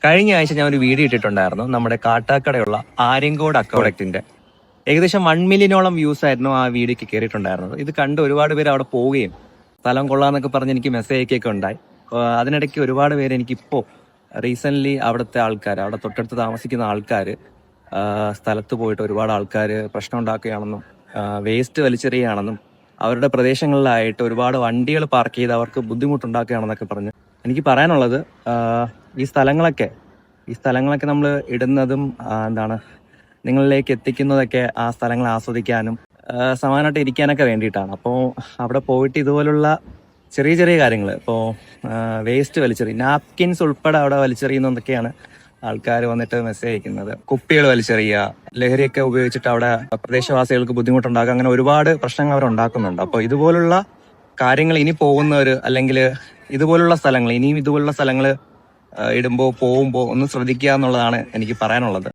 കഴിഞ്ഞ ആഴ്ച ഞാൻ ഒരു വീഡിയോ ഇട്ടിട്ടുണ്ടായിരുന്നു നമ്മുടെ കാട്ടാക്കടയുള്ള ആര്യങ്കോട് അക്വഡക്റ്റിന്റെ. ഏകദേശം 1 മില്യനോളം വ്യൂസ് ആയിരുന്നു ആ വീഡിയോക്ക് കയറിയിട്ടുണ്ടായിരുന്നത്. ഇത് കണ്ട് ഒരുപാട് പേര് അവിടെ പോവുകയും സ്ഥലം കൊള്ളാന്നൊക്കെ പറഞ്ഞ് എനിക്ക് മെസ്സേജ് അയക്കുകയൊക്കെ ഉണ്ടായി. അതിനിടയ്ക്ക് ഒരുപാട് പേര് എനിക്കിപ്പോ റീസെന്റ് അവിടുത്തെ ആൾക്കാർ, അവിടെ തൊട്ടടുത്ത് താമസിക്കുന്ന ആൾക്കാർ സ്ഥലത്ത് പോയിട്ട് ഒരുപാട് ആൾക്കാർ പ്രശ്നം ഉണ്ടാക്കുകയാണെന്നും വേസ്റ്റ് വലിച്ചെറിയുകയാണെന്നും അവരുടെ പ്രദേശങ്ങളിലായിട്ട് ഒരുപാട് വണ്ടികൾ പാർക്ക് ചെയ്ത് അവർക്ക് ബുദ്ധിമുട്ടുണ്ടാക്കുകയാണെന്നൊക്കെ പറഞ്ഞ് എനിക്ക് പറയാനുള്ളത്, ഈ സ്ഥലങ്ങളൊക്കെ നമ്മൾ ഇടുന്നതും നിങ്ങളിലേക്ക് എത്തിക്കുന്നതൊക്കെ ആ സ്ഥലങ്ങൾ ആസ്വദിക്കാനും സമാനമായിട്ട് ഇരിക്കാനൊക്കെ വേണ്ടിയിട്ടാണ്. അപ്പോൾ അവിടെ പോയിട്ട് ഇതുപോലുള്ള ചെറിയ ചെറിയ കാര്യങ്ങൾ, ഇപ്പോൾ വേസ്റ്റ് വലിച്ചെറിയും, നാപ്കിൻസ് ഉൾപ്പെടെ അവിടെ വലിച്ചെറിയുന്നതൊക്കെയാണ് ആൾക്കാർ വന്നിട്ട് മെസ്സേജ് അയക്കുന്നത്. കുപ്പികൾ വലിച്ചെറിയുക, ലഹരിയൊക്കെ ഉപയോഗിച്ചിട്ട് അവിടെ പ്രദേശവാസികൾക്ക് ബുദ്ധിമുട്ടുണ്ടാക്കുക, അങ്ങനെ ഒരുപാട് പ്രശ്നങ്ങൾ അവർ ഉണ്ടാക്കുന്നുണ്ട്. അപ്പോൾ ഇതുപോലുള്ള കാര്യങ്ങൾ ഇനി പോകുന്നവർ, അല്ലെങ്കിൽ ഇതുപോലുള്ള സ്ഥലങ്ങൾ ഇനിയും ഇതുപോലുള്ള സ്ഥലങ്ങൾ ഇടുമ്പോൾ പോകുമ്പോൾ ഒന്ന് ശ്രദ്ധിക്കുക എന്നുള്ളതാണ് എനിക്ക് പറയാനുള്ളത്.